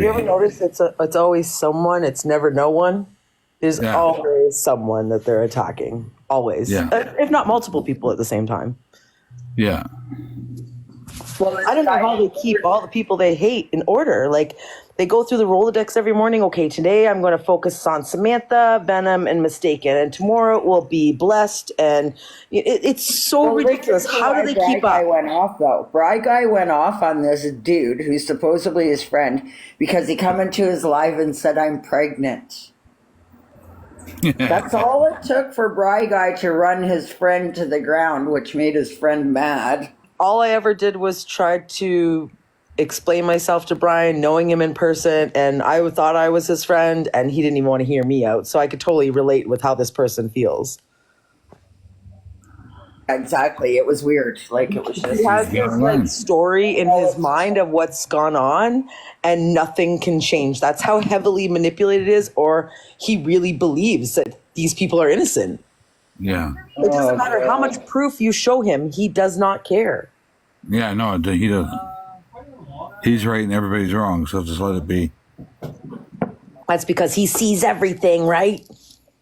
be. You ever notice it's always someone, it's never no one? There's always someone that they're attacking. Always. Yeah. If not multiple people at the same time. Yeah. Well, I don't know how they keep all the people they hate in order. Like, they go through the Rolodex every morning. Okay, today I'm going to focus on Samantha, Venom, and Mistaken. And tomorrow it will be Blessed. And it's so ridiculous. How do they keep up? Went off, though. Bry Guy went off on this dude who's supposedly his friend because he come into his live and said, I'm pregnant. That's all it took for Bry Guy to run his friend to the ground, which made his friend mad. All I ever did was try to explain myself to Brian, knowing him in person, and I thought I was his friend, and he didn't even want to hear me out. So I could totally relate with how this person feels. Exactly. It was weird. Like, it was just... He has this like story in his mind of what's gone on, and nothing can change. That's how heavily manipulated it is, or he really believes that these people are innocent. Yeah. It doesn't matter how much proof you show him, he does not care. Yeah, no, he doesn't. He's right and everybody's wrong, so just let it be. That's because he sees everything, right?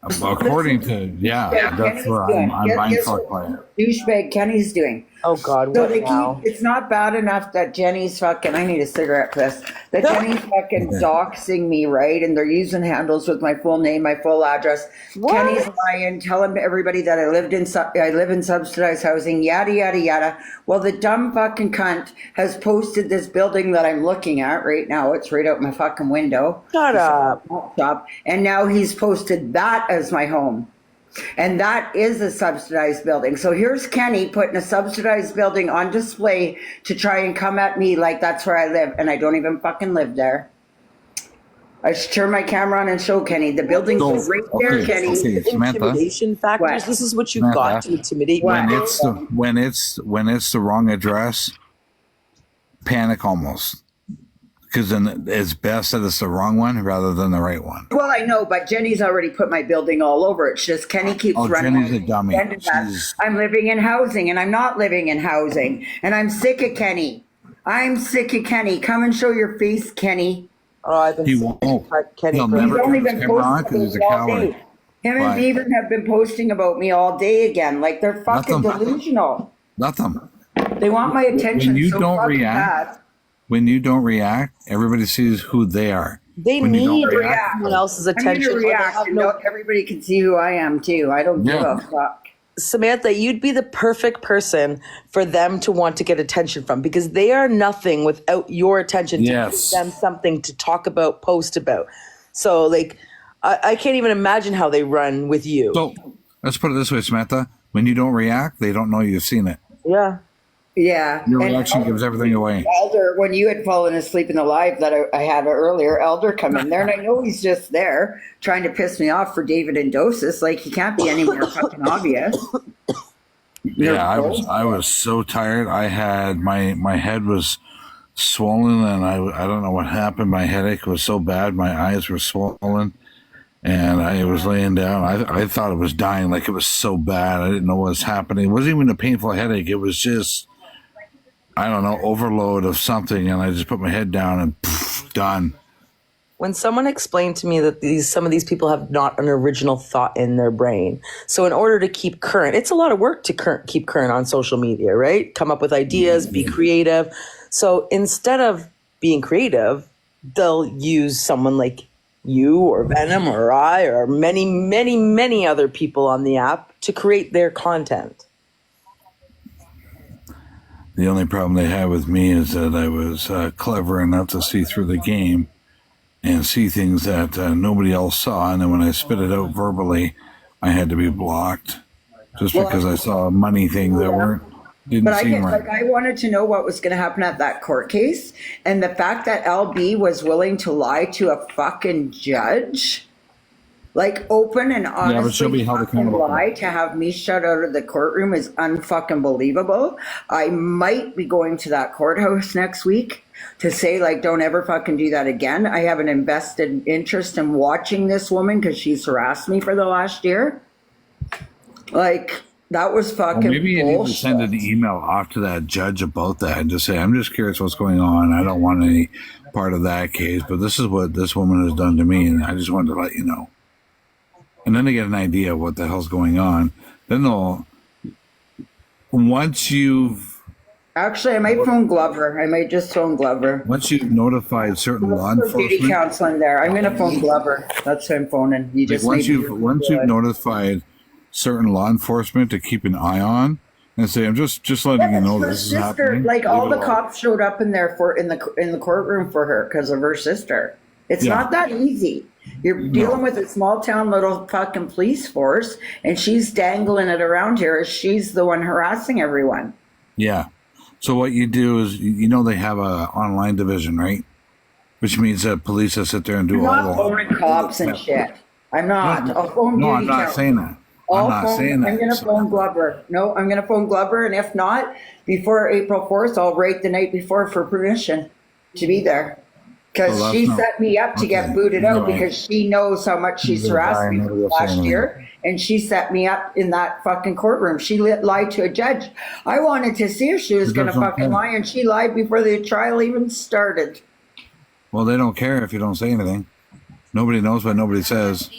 According to, that's where I'm mind-fucked by it. Douchebag Kenny's doing. Oh, God, So what now? it's not bad enough that Jenny's fucking, I need a cigarette for this, that Jenny's fucking doxing me, right? And they're using handles with my full name, my full address. What? Kenny's lying, telling everybody that I live in subsidized housing, yada, yada, yada. Well, the dumb fucking cunt has posted this building that I'm looking at right now. It's right out my fucking window. Shut up. And now he's posted that as my home. And that is a subsidized building. So here's Kenny putting a subsidized building on display to try and come at me like that's where I live. And I don't even fucking live there. I should turn my camera on and show Kenny. The building's right there, Kenny. Okay, Samantha. Intimidation factors. What? This is what you've got to intimidate When people. it's the wrong address, panic almost. Because then it's best that it's the wrong one rather than the right one. Well, I know, but Jenny's already put my building all over. It's just Kenny keeps running. Jenny's a dummy. I'm living in housing, and I'm not living in housing. And I'm sick of Kenny. I'm sick of Kenny. Come and show your face, Kenny. Oh, I've been He won't. Kenny. He'll for- never He's only turn his been camera on posting because he's a about me all coward. day. Him and Right. David have been posting about me all day again. Like, they're fucking Nothing. delusional. Nothing. They want my attention When you so don't fucking react, bad. When you don't react, everybody sees who they are. They When you need don't react, someone else's I'm attention. going to or they react, have and no- everybody can see who I am, too. I don't give Yeah. a fuck. Samantha, you'd be the perfect person for them to want to get attention from, because they are nothing without your attention to Yes. give them something to talk about, post about. So, like, I can't even imagine how they run with you. So let's put it this way, Samantha. When you don't react, they don't know you've seen it. Yeah. Yeah. Your And reaction gives everything away. Elder, when you had fallen asleep in the live that I had earlier, Elder come in there, and I know he's just there trying to piss me off for David and Dosis. Like, he can't be any more fucking obvious. Yeah, I was so tired. I had my head was swollen, and I don't know what happened. My headache was so bad. My eyes were swollen, and I was laying down. I thought it was dying. Like, it was so bad. I didn't know what was happening. It wasn't even a painful headache. It was just, I don't know, overload of something. And I just put my head down and done. When someone explained to me that some of these people have not an original thought in their brain. So in order to keep current, it's a lot of work to keep current on social media, right? Come up with ideas, be creative. So instead of being creative, they'll use someone like you or Venom or I or many, many, many other people on the app to create their content. The only problem they had with me is that I was clever enough to see through the game and see things that nobody else saw. And then when I spit it out verbally, I had to be blocked just because I saw a money thing that didn't But seem right. I wanted to know what was going to happen at that court case. And the fact that LB was willing to lie to a fucking judge, like, open and but she'll be honestly held fucking accountable. lie to have me shut out of the courtroom is unfucking believable. I might be going to that courthouse next week to say, like, don't ever fucking do that again. I have an invested interest in watching this woman because she's harassed me for the last year. Like, That was fucking Maybe you need to send an bullshit. email off to that judge about that and just say, I'm just curious what's going on. I don't want any part of that case, but this is what this woman has done to me, and I just wanted to let you know. And then they get an idea of what the hell's going on. Then they'll, once you've Actually, I might phone Glover. I might just phone Glover. once you've notified certain law Duty enforcement, counsel in there. I'm gonna phone Glover. That's who I'm phoning. You like just once need you've to once you've notified certain law enforcement to keep an eye on and say, I'm just letting you know her this is sister, happening. like all leave the it alone. cops showed up in there in the courtroom for her because of her sister. It's Yeah. not that easy. You're dealing with a small town little fucking police force, and she's dangling it around here as she's the one harassing everyone. Yeah. So what you do is, you know, they have a online division, right? Which means that police will sit there and do I'm all not the phoning cops and shit. I'm not. I'll phone No, duty I'm not counsel. saying that. I'm not saying that. I'm going to phone Glover. No, I'm going to phone Glover, and if not, before April 4th, I'll write the night before for permission to be there. Because Well, she that's not- set me up to get okay. booted out Right. because she knows how much she's You're harassed dying, me nobody will say last anything. year. And she set me up in that fucking courtroom. She lied to a judge. I wanted to see if she was But going to that's fucking okay. lie, and she lied before the trial even started. Well, they don't care if you don't say anything. Nobody knows what nobody says.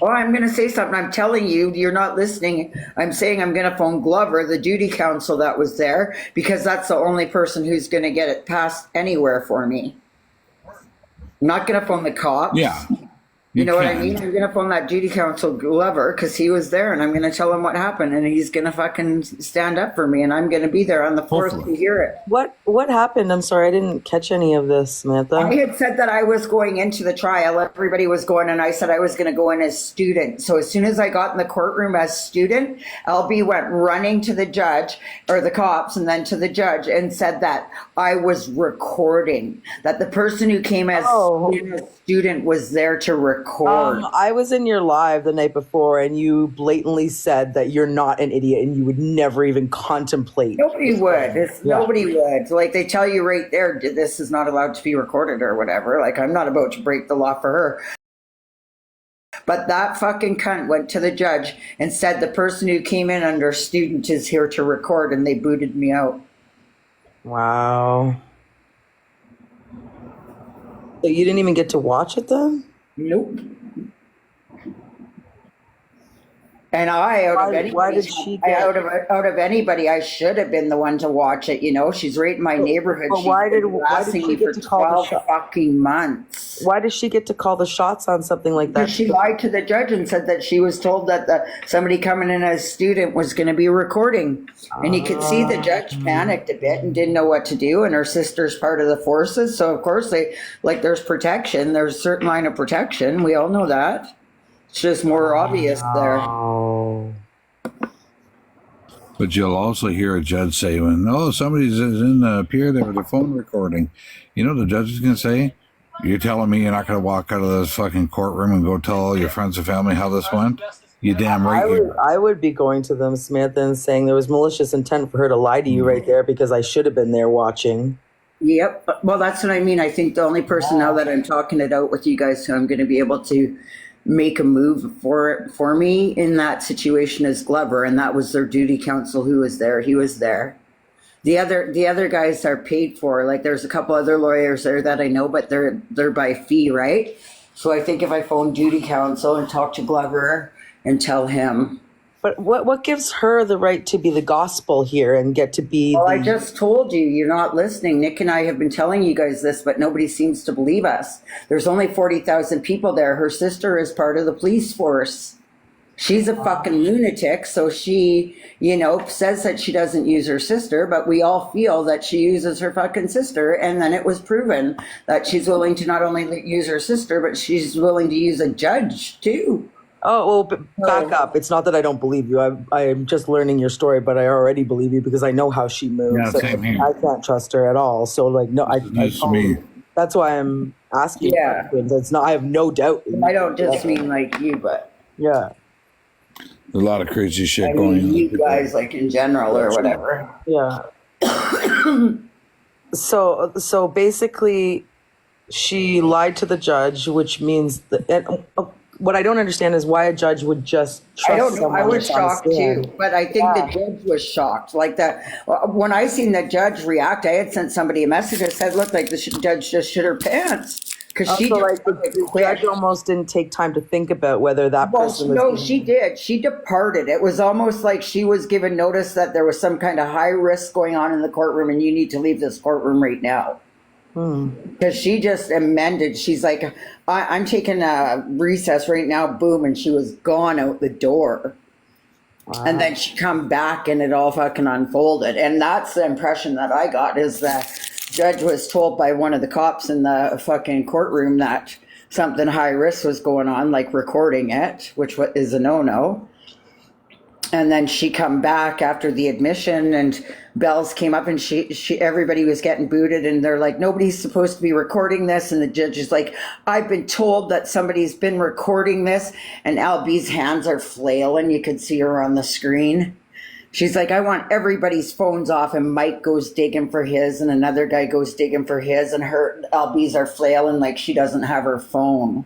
Oh, I'm going to say something. I'm telling you, you're not listening. I'm saying I'm going to phone Glover, the duty counsel that was there, because that's the only person who's going to get it passed anywhere for me. I'm not going to phone the cops. Yeah. You know what I can. mean? I'm going to phone that duty counsel Glover because he was there, and I'm going to tell him what happened, and he's going to fucking stand up for me, and I'm going to be there on the 4th Hopefully. to hear it. What happened? I'm sorry, I didn't catch any of this, Samantha. I had said that I was going into the trial. Everybody was going, and I said I was going to go in as student. So as soon as I got in the courtroom as student, LB went running to the judge or the cops and then to the judge and said that I was recording, that the person who came as student was there to record. I was in your live the night before, and you blatantly said that you're not an idiot and you would never even contemplate. Nobody would. Yeah. Nobody would. Like they tell you right there, this is not allowed to be recorded or whatever. Like I'm not about to break the law for her. But that fucking cunt went to the judge and said the person who came in under student is here to record, and they booted me out. Wow. So you didn't even get to watch it then? Nope. And I, out of Why anybody, did she get- out of anybody, I should have been the one to watch it. You know, she's right in my neighborhood. but She's why been did harassing she me get for to call the 12 shot? fucking months. Why does she get to call the shots on something like that? Because she lied to the judge and said that she was told that somebody coming in as student was going to be recording. And you could see the judge panicked a bit and didn't know what to do. And her sister's part of the forces. So, of course, there's protection. There's a certain line of protection. We all know that. It's just more obvious there. Oh. But you'll also hear a judge say, when, oh, somebody's in the pier there with a phone recording. You know what the judge is going to say? You're telling me you're not going to walk out of this fucking courtroom and go tell all your friends and family how this went? You damn right you I would be going to them, Samantha, and saying there was malicious intent for her to lie to you right there because I should have been there watching. Yep. Well, that's what I mean. I think the only person now that I'm talking it out with you guys who I'm going to be able to make a move for me in that situation is Glover, and that was their duty counsel who was there. He was there. The other guys are paid for. Like there's a couple other lawyers there that I know, but they're by fee, right? So I think if I phone duty counsel and talk to Glover and tell him. But what gives her the right to be the gospel here and get to be Well, I just told you, you're not listening. Nick and I have been telling you guys this, but nobody seems to believe us. There's only 40,000 people there. Her sister is part of the police force. She's a fucking lunatic, so she, says that she doesn't use her sister, but we all feel that she uses her fucking sister, and then it was proven that she's willing to not only use her sister, but she's willing to use a judge, too. Oh, well, back up. It's not that I don't believe you. I'm just learning your story, but I already believe you because I know how she moves. Yeah, So same here. I can't trust her at all. So, no, Just me. that's why I'm asking. Yeah. questions. It's not. I have no doubt. I don't just mean like you, but Yeah. There's a lot of crazy shit I going mean on. you guys, like in general or whatever. Yeah. So basically, she lied to the judge, which means that. what I don't understand is why a judge would just trust I don't know. someone I was that's on shocked stand. too, but I think the judge was shocked. Like that, when I seen the judge react, I had sent somebody a message that said, "Look, like the judge just shit her pants because she Also, like departed the quick." judge almost didn't take time to think about whether that Well, person was. no, she did. She departed. It was almost like she was given notice that there was some kind of high risk going on in the courtroom, and you need to leave this courtroom right now. Because she just amended. She's like, I'm taking a recess right now, boom, and she was gone out the door. Wow. And then she come back and it all fucking unfolded. And that's the impression that I got, is that judge was told by one of the cops in the fucking courtroom that something high risk was going on, like recording it, which is a no-no. And then she come back after the admission, and bells came up, and she everybody was getting booted, and they're like, nobody's supposed to be recording this. And the judge is like, I've been told that somebody's been recording this. And LB's hands are flailing. You could see her on the screen. She's like, I want everybody's phones off. And Mike goes digging for his, and another guy goes digging for his, and her LB's are flailing like she doesn't have her phone.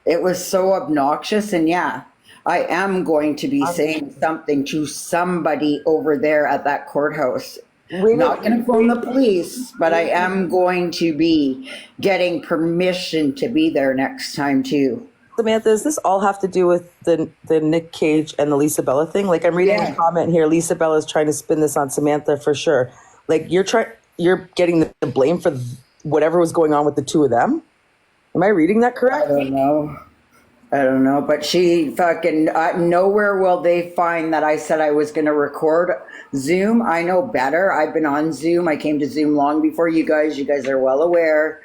It was so obnoxious. And yeah, I am going to be saying something to somebody over there at that courthouse. I'm not going to phone the police, but I am going to be getting permission to be there next time too. Samantha, does this all have to do with the Nick Cage and the Lisa Bella thing? Like, I'm reading a comment here. Lisa Bella is trying to spin this on Samantha for sure. Like, you're getting the blame for whatever was going on with the two of them. Am I reading that correct? I don't know, but she fucking, nowhere will they find that I said I was going to record Zoom. I know better. I've been on Zoom. I came to Zoom long before you guys. You guys are well aware.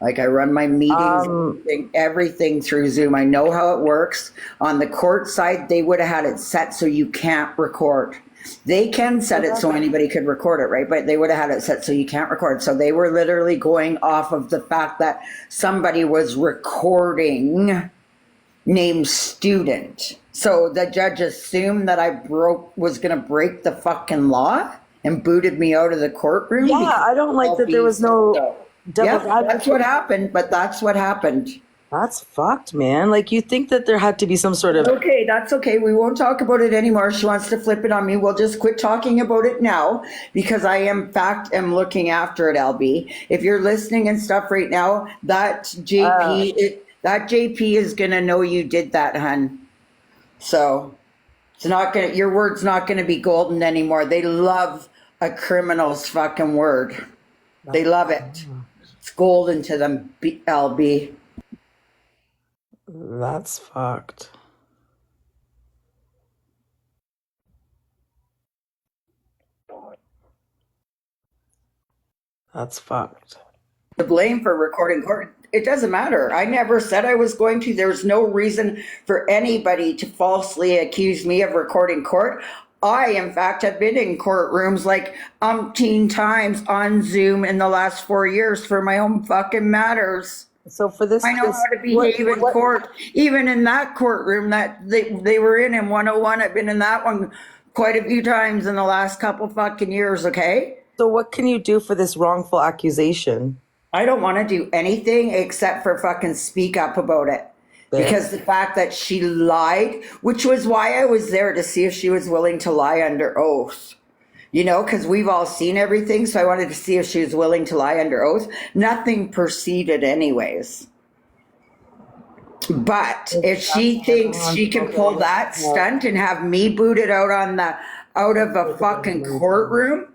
Like, I run my meetings, everything through Zoom. I know how it works. On the court side, they would have had it set so you can't record. They can set it so anybody could record it, right? But they would have had it set so you can't record. So they were literally going off of the fact that somebody was recording named Student. So the judge assumed that I was going to break the fucking law and booted me out of the courtroom. Yeah, I don't like that there was no double. Yeah, that's what happened, but that's what happened. That's fucked, man. Like, you think that there had to be some sort of... Okay, that's okay. We won't talk about it anymore. She wants to flip it on me. We'll just quit talking about it now, because I am looking after it, LB. If you're listening and stuff right now, that JP is going to know you did that, hun. So it's not going to, your word's not going to be golden anymore. They love a criminal's fucking word. They love it. It's golden to them, LB. That's fucked. That's fucked. The blame for recording court, it doesn't matter. I never said I was going to. There's no reason for anybody to falsely accuse me of recording court. I, in fact, have been in courtrooms like umpteen times on Zoom in the last 4 years for my own fucking matters. So for this, I know how to behave in court. Even in that courtroom that they were in 101, I've been in that one quite a few times in the last couple fucking years, okay? So what can you do for this wrongful accusation? I don't want to do anything except for fucking speak up about it. Because the fact that she lied, which was why I was there to see if she was willing to lie under oath. You know, because we've all seen everything, so I wanted to see if she was willing to lie under oath. Nothing proceeded anyways. But if she thinks she can pull that stunt and have me booted out of a fucking courtroom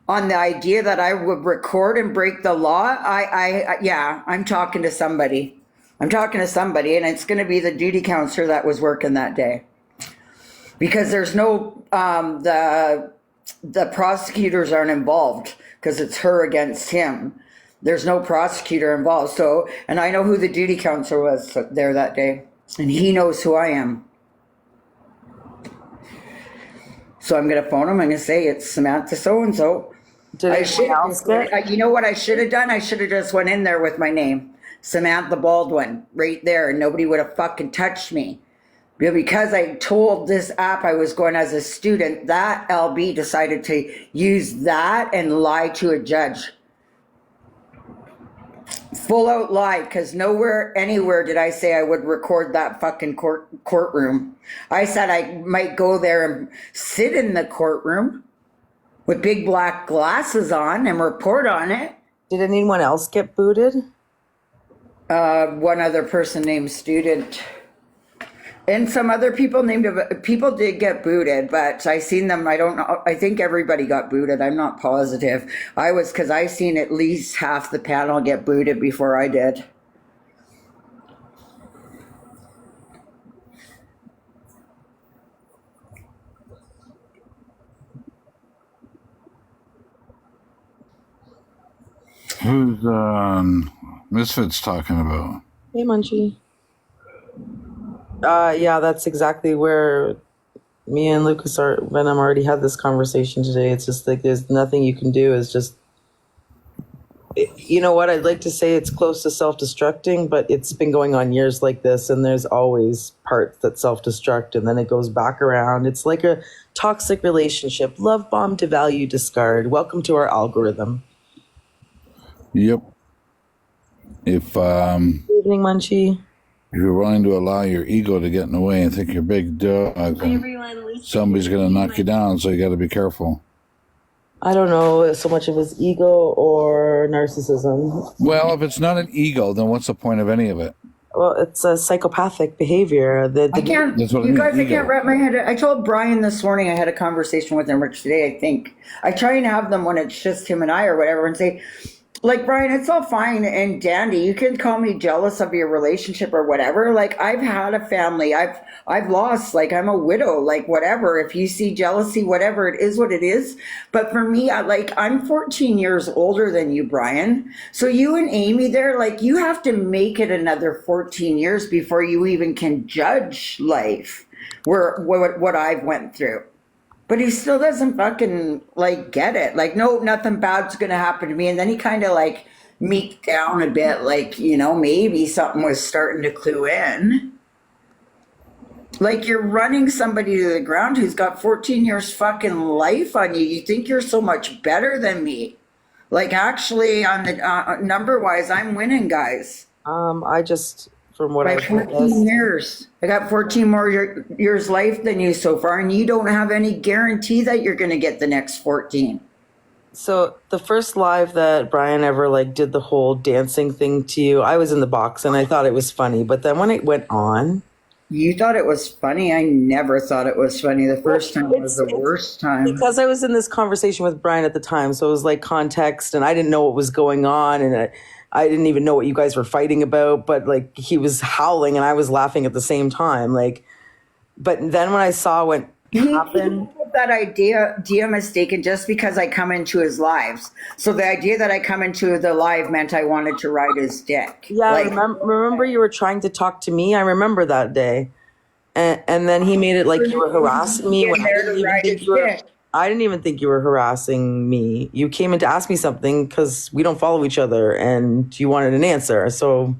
on the idea that I would record and break the law, I'm talking to somebody. I'm talking to somebody, and it's going to be the duty counselor that was working that day. Because there's no, the prosecutors aren't involved because it's her against him. There's no prosecutor involved. So, and I know who the duty counselor was there that day, and he knows who I am. So I'm going to phone him. I'm going to say it's Samantha so-and-so. You know what I should have done? I should have just went in there with my name, Samantha Baldwin, right there, and nobody would have fucking touched me. Because I told this app I was going as a student, that LB decided to use that and lie to a judge. Full out lie, because nowhere, anywhere did I say I would record that fucking courtroom. I said I might go there and sit in the courtroom with big black glasses on and report on it. Did anyone else get booted? One other person named Student. And some other people people did get booted, but I seen them. I don't know. I think everybody got booted. I'm not positive. Because I seen at least half the panel get booted before I did. Who's Misfits talking about? Hey, Munchie. Yeah, that's exactly where me and Venom already had this conversation today. It's just like there's nothing you can do. It's just, you know what? I'd like to say it's close to self-destructing, but it's been going on years like this, and there's always parts that self-destruct, and then it goes back around. It's like a toxic relationship. Love bomb, devalue, discard. Welcome to our algorithm. Yep. If Good evening, Munchie. If you're willing to allow your ego to get in the way and think you're big dog, somebody's going to knock you down, so you got to be careful. I don't know so much of his ego or narcissism. Well, if it's not an ego, then what's the point of any of it? Well, it's a psychopathic behavior. I can't, you guys, I can't wrap my head. I told Brian this morning, I had a conversation with him, or today, I think. I try and have them when it's just him and I or whatever and say, like, Brian, it's all fine and dandy. You can call me jealous of your relationship or whatever. Like, I've had a family. I've lost, like, I'm a widow, like, whatever. If you see jealousy, whatever, it is what it is. But for me, I'm 14 years older than you, Brian. So you and Amy there, like, you have to make it another 14 years before you even can judge life, what I've went through. But he still doesn't fucking, like, get it. Like, no, nothing bad's going to happen to me. And then he kind of, like, meeked down a bit, like, you know, maybe something was starting to clue in. Like, you're running somebody to the ground who's got 14 years fucking life on you. You think you're so much better than me. Like, actually, on the number-wise, I'm winning, guys. I just... From what By 14 years. I got 14 more years life than you so far, and you don't have any guarantee that you're going to get the next 14. So the first live that Brian ever like did the whole dancing thing to you, I was in the box and I thought it was funny. But then when it went on, you thought it was funny? I never thought it was funny. The first time was the worst time. Because I was in this conversation with Brian at the time, so it was like context, and I didn't know what was going on, and I didn't even know what you guys were fighting about, but like he was howling and I was laughing at the same time. Like, but then when I saw what happened, that idea mistaken just because I come into his lives. So the idea that I come into the live meant I wanted to ride his dick. Yeah, like, remember you were trying to talk to me. I remember that day, and then he made it like you were harassing me when I didn't even think you were harassing me. You came in to ask me something because we don't follow each other and you wanted an answer. So,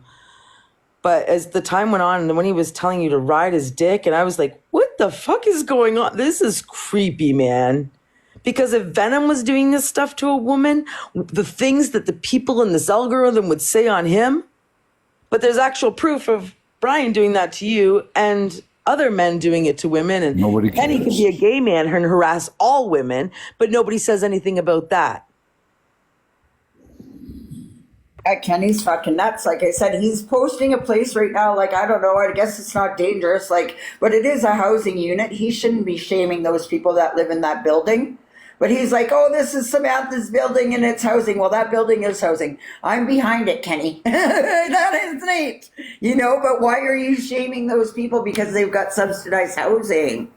but as the time went on and when he was telling you to ride his dick, and I was like, what the fuck is going on? This is creepy, man. Because if Venom was doing this stuff to a woman, the things that the people in this algorithm would say on him, but there's actual proof of Brian doing that to you and other men doing it to women, and nobody cares. And he could be a gay man and harass all women, but nobody says anything about that. Kenny's fucking nuts. Like I said, he's posting a place right now. Like, I don't know. I guess it's not dangerous. Like, but it is a housing unit. He shouldn't be shaming those people that live in that building. But he's like, oh, this is Samantha's building and it's housing. Well, that building is housing. I'm behind it, Kenny. That is neat. You know, but why are you shaming those people because they've got subsidized housing?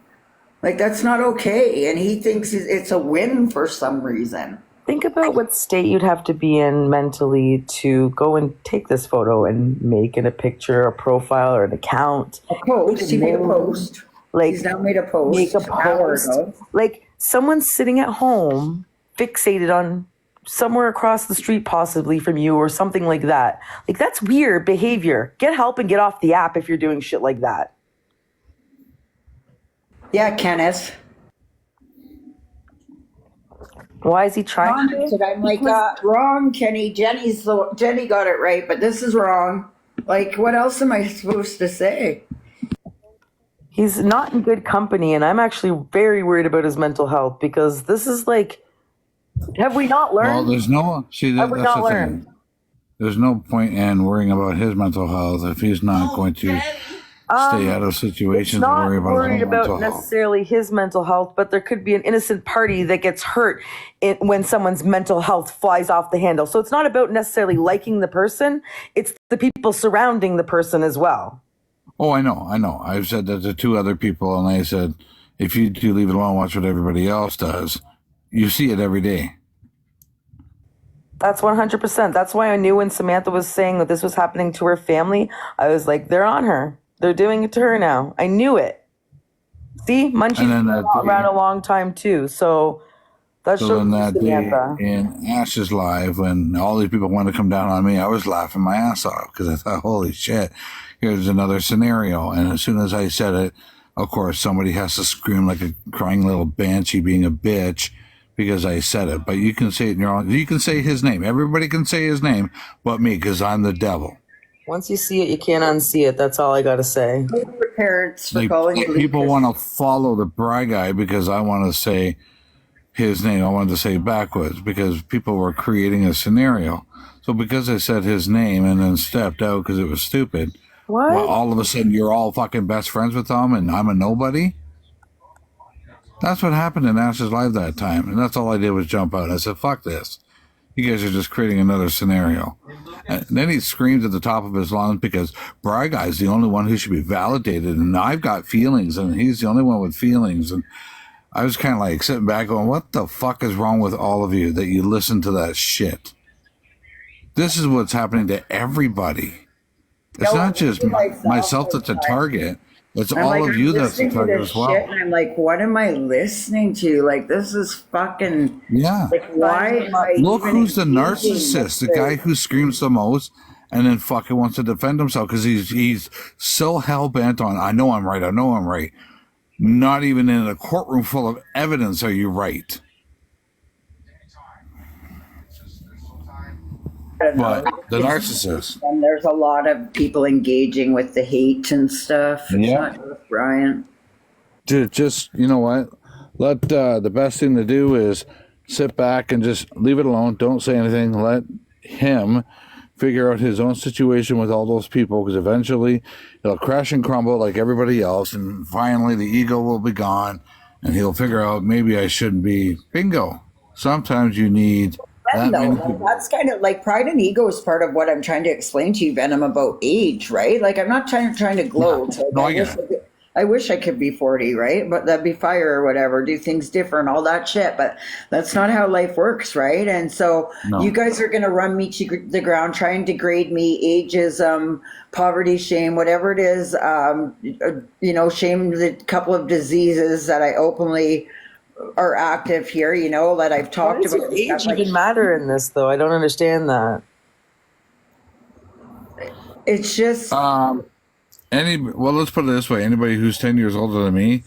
Like, that's not okay. And he thinks it's a win for some reason. Think about what state you'd have to be in mentally to go and take this photo and make it a picture, a profile, or an account. A post. He made a post. Like, he's now made a post. Make a post. Like, someone's sitting at home, fixated on somewhere across the street possibly from you or something like that. Like, that's weird behavior. Get help and get off the app if you're doing shit like that. Yeah, Kenneth. Why is he trying to? Commented, I'm like, wrong, Kenny. Jenny got it right, but this is wrong. Like, what else am I supposed to say? He's not in good company, and I'm actually very worried about his mental health because this is like, have we not learned? Well, there's no, see, Have we that's not the learned? thing. There's no point in worrying about his mental health if he's not going to stay out of situations and worry about his Worried own about mental health. necessarily his mental health, but there could be an innocent party that gets hurt when someone's mental health flies off the handle. So it's not about necessarily liking the person; it's the people surrounding the person as well. Oh, I know. I've said that to 2 other people, and I said, if you do leave it alone, watch what everybody else does. You see it every day. That's 100%. That's why I knew when Samantha was saying that this was happening to her family, I was like, they're on her. They're doing it to her now. I knew it. See, Munchie's been around a long time too, so that shows then that Samantha. day in Ash's live, when all these people wanted to come down on me, I was laughing my ass off because I thought, holy shit, here's another scenario. And as soon as I said it, of course, somebody has to scream like a crying little banshee being a bitch because I said it. But you can say it in your own, you can say his name. Everybody can say his name but me because I'm the devil. Once you see it, you can't unsee it. That's all I got to say. Your parents for Like, calling you people Lucas. want to follow the Bry guy because I want to say his name. I wanted to say backwards because people were creating a scenario. So because I said his name and then stepped out because it was stupid, What? well, all of a sudden you're all fucking best friends with him and I'm a nobody? That's what happened in Ash's live that time. And that's all I did was jump out. I said, fuck this. You guys are just creating another scenario. And then he screams at the top of his lungs because Bry Guy's the only one who should be validated. And I've got feelings and he's the only one with feelings. And I was kind of like sitting back going, what the fuck is wrong with all of you that you listen to that shit? This is what's happening to everybody. It's not just myself that's a target. It's all of you that's a target as well. And I'm like, what am I listening to? Like, this is fucking... Yeah. Like, why am I Look even who's the engaging narcissist, the with guy this? who screams the most and then fucking wants to defend himself because he's so hell-bent on, I know I'm right. Not even in a courtroom full of evidence are you right. But the narcissist. And there's a lot of people engaging with the hate and stuff. It's not just Brian. Dude, just, you know what? Let the best thing to do is sit back and just leave it alone. Don't say anything. Let him figure out his own situation with all those people because eventually it'll crash and crumble like everybody else. And finally the ego will be gone and he'll figure out maybe I shouldn't be. Bingo. Sometimes you need... That's kind of like pride and ego is part of what I'm trying to explain to you, Venom, about age, right? Like, I'm not trying to gloat. Yeah. No, I get it. I wish I could be 40, right? But that'd be fire or whatever, do things different, all that shit. But that's not how life works, right? And so you guys are going to run me to the ground, try and degrade me, ageism, poverty, shame, whatever it is, shame the couple of diseases that I openly are active here, that I've talked about. Why does your age even matter in this, though? I don't understand that. It's just... well, let's put it this way. Anybody who's 10 years older than me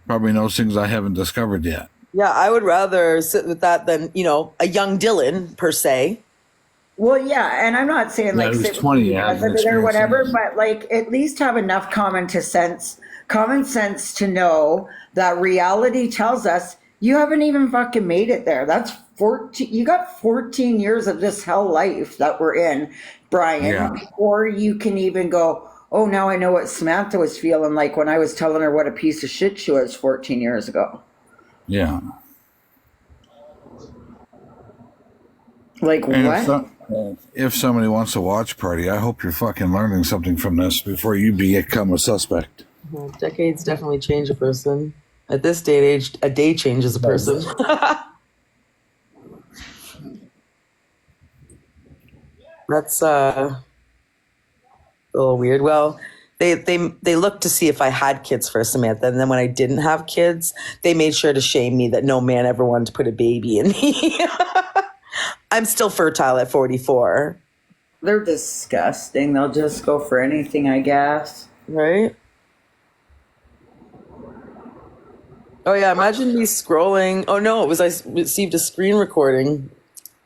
probably knows things I haven't discovered yet. Yeah, I would rather sit with that than, a young Dylan, per se. Well, yeah, and I'm not saying like sit 20 or whatever, but like at least have enough common sense to know that reality tells us you haven't even fucking made it there. That's 14. You got 14 years of this hell life that we're in, Brian, before you can even go, oh, now I know what Samantha was feeling like when I was telling her what a piece of shit she was 14 years ago. Yeah. Like, and what? If somebody wants to watch party, I hope you're fucking learning something from this before you become a suspect. Well, decades definitely change a person. At this day and age, a day changes a person. That's a little weird. Well, they looked to see if I had kids for Samantha, and then when I didn't have kids, they made sure to shame me that no man ever wanted to put a baby in me. I'm still fertile at 44. They're disgusting. They'll just go for anything, I guess. Right? Oh yeah, imagine me scrolling. Oh no, it was I received a screen recording.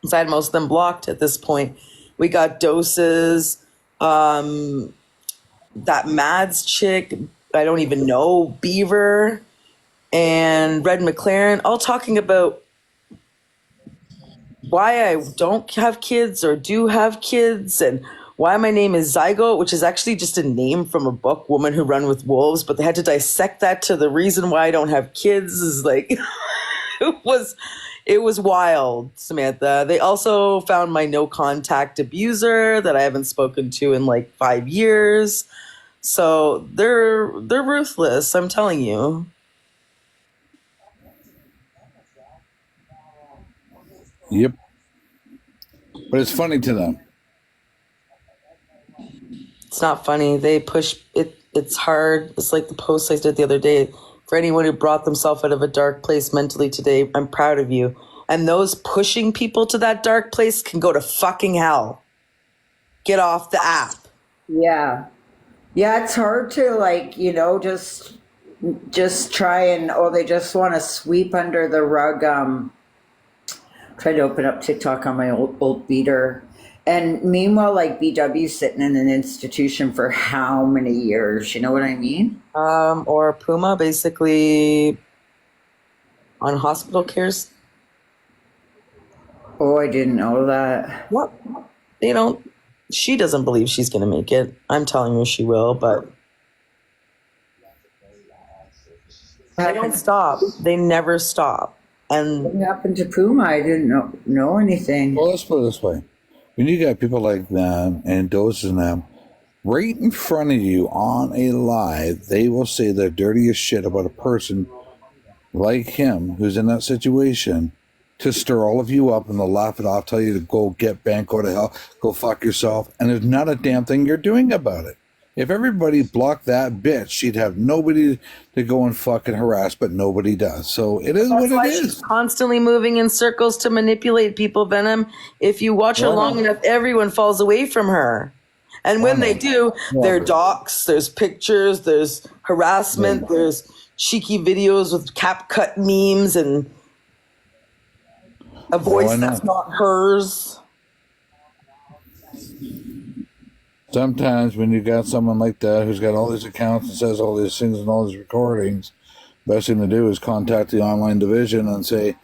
So I had most of them blocked at this point. We got doses. That Mads chick, I don't even know, Beaver, and Red McLaren, all talking about why I don't have kids or do have kids, and why my name is Zygote, which is actually just a name from a book, Woman Who Run with Wolves, but they had to dissect that to the reason why I don't have kids is like it was it was wild, Samantha. They also found my no contact abuser that I haven't spoken to in like 5 years. So they're ruthless, I'm telling you. Yep. But it's funny to them. It's not funny. They push it. It's hard. It's like the post I did the other day. For anyone who brought themselves out of a dark place mentally today, I'm proud of you. And those pushing people to that dark place can go to fucking hell. Get off the app. Yeah. Yeah, it's hard to like, just try and they just want to sweep under the rug. Tried to open up TikTok on my old beater. And meanwhile, like BW sitting in an institution for how many years? You know what I mean? Or Puma basically on hospital cares. Oh, I didn't know that. What? They don't. She doesn't believe she's going to make it. I'm telling her she will, but they don't stop. They never stop. And What happened to Puma? I didn't know anything. Well, let's put it this way. When you got people like them and doses and them right in front of you on a live, they will say the dirtiest shit about a person like him who's in that situation to stir all of you up, and they'll laugh it off, tell you to go get bent, go to hell, go fuck yourself, and there's not a damn thing you're doing about it. If everybody blocked that bitch, she'd have nobody to go and fucking harass, but nobody does. So it is what it she's is. constantly moving in circles to manipulate people, Venom. If you watch her long enough, everyone falls away from her. And when they do, there are docs, there's pictures, there's harassment, there's cheeky videos with cap cut memes and a voice that's not hers. Sometimes when you got someone like that who's got all these accounts and says all these things and all these recordings, best thing to do is contact the online division and say,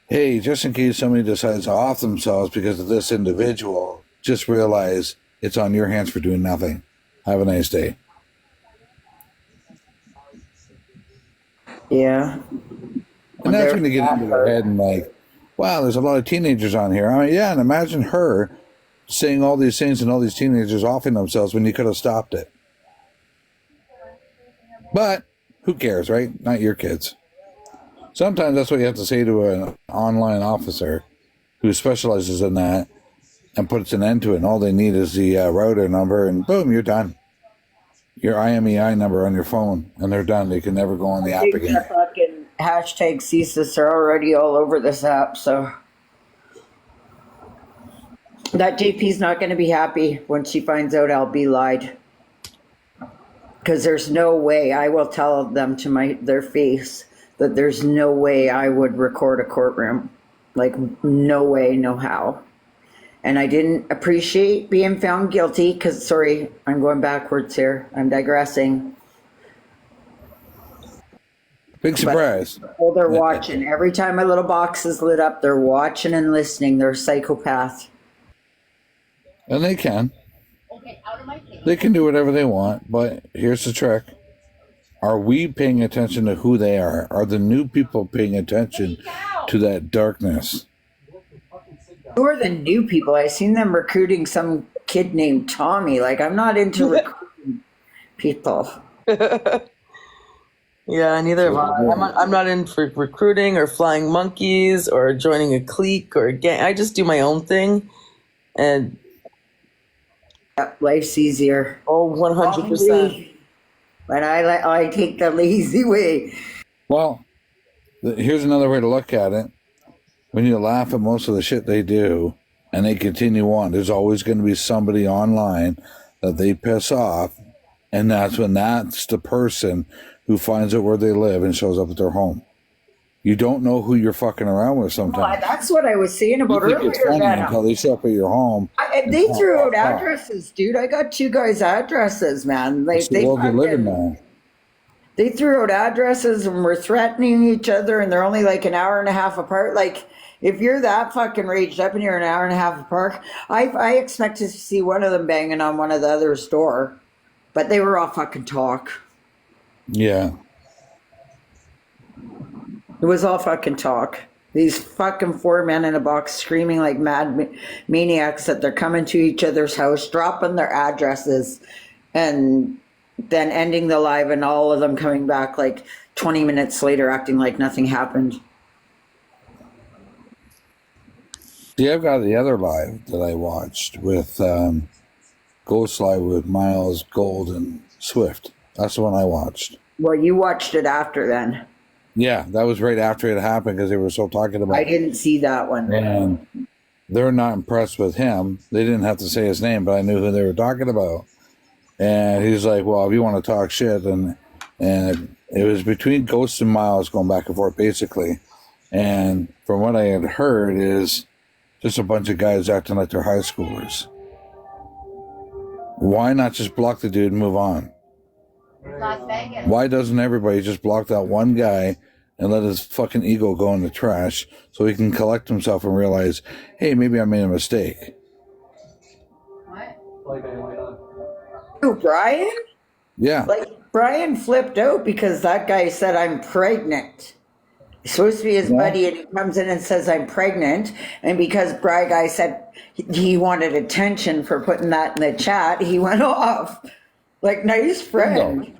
hey, just in case somebody decides to off themselves because of this individual, just realize it's on your hands for doing nothing. Have a nice day. Yeah. And that's when you get into their head and like, wow, there's a lot of teenagers on here. I mean, yeah, and imagine her saying all these things and all these teenagers offing themselves when you could have stopped it. But who cares, right? Not your kids. Sometimes that's what you have to say to an online officer who specializes in that and puts an end to it. And all they need is the router number, and boom, you're done. Your IMEI number on your phone, and they're done. They can never go on the app again. The fucking hashtag CSIS are already all over this app, so that JP's not going to be happy when she finds out LB lied. Because there's no way I will tell them to their face that there's no way I would record a courtroom. Like, no way, no how. And I didn't appreciate being found guilty because, sorry, I'm going backwards here. I'm digressing. Big surprise. Well, they're watching. Every time my little box is lit up, they're watching and listening. They're psychopaths. And they can. They can do whatever they want, but here's the trick. Are we paying attention to who they are? Are the new people paying attention to that darkness? Who are the new people? I've seen them recruiting some kid named Tommy. Like, I'm not into recruiting people. Yeah, neither am I. I'm not in for recruiting or flying monkeys or joining a clique or a gang. I just do my own thing. And life's easier. Oh, 100%. But I take the lazy way. Well, here's another way to look at it. When you laugh at most of the shit they do and they continue on, there's always going to be somebody online that they piss off And that's the person who finds out where they live and shows up at their home. You don't know who you're fucking around with sometimes. That's what I was saying about You think earlier. it's funny until they show up at your home. They threw out addresses, dude. I got 2 guys' addresses, man. Like, It's the world you live in now. They threw out addresses and were threatening each other, and they're only like an hour and a half apart. Like, if you're that fucking raged up and you're an hour and a half apart, I expected to see one of them banging on one of the other's door, but they were all fucking talk. Yeah. It was all fucking talk. These fucking 4 men in a box screaming like mad maniacs that they're coming to each other's house, dropping their addresses, and then ending the live, and all of them coming back like 20 minutes later acting like nothing happened. See, I've got the other live that I watched with Ghost Live with Miles, Gold, and Swift. That's the one I watched. Well, you watched it after then. Yeah, that was right after it happened because they were still talking about it. I didn't see that one. And they're not impressed with him. They didn't have to say his name, but I knew who they were talking about. And he's like, well, if you want to talk shit, and it was between Ghost and Miles going back and forth, basically. And from what I had heard is just a bunch of guys acting like they're high schoolers. Why not just block the dude and move on? Las Vegas. Why doesn't everybody just block that one guy and let his fucking ego go in the trash so he can collect himself and realize, hey, maybe I made a mistake? What? Who, Brian? Yeah. Like, Brian flipped out because that guy said, I'm pregnant. He's supposed to be his buddy, and he comes in and says, I'm pregnant. And because Brian guy said he wanted attention for putting that in the chat, he went off. Like, nice friend.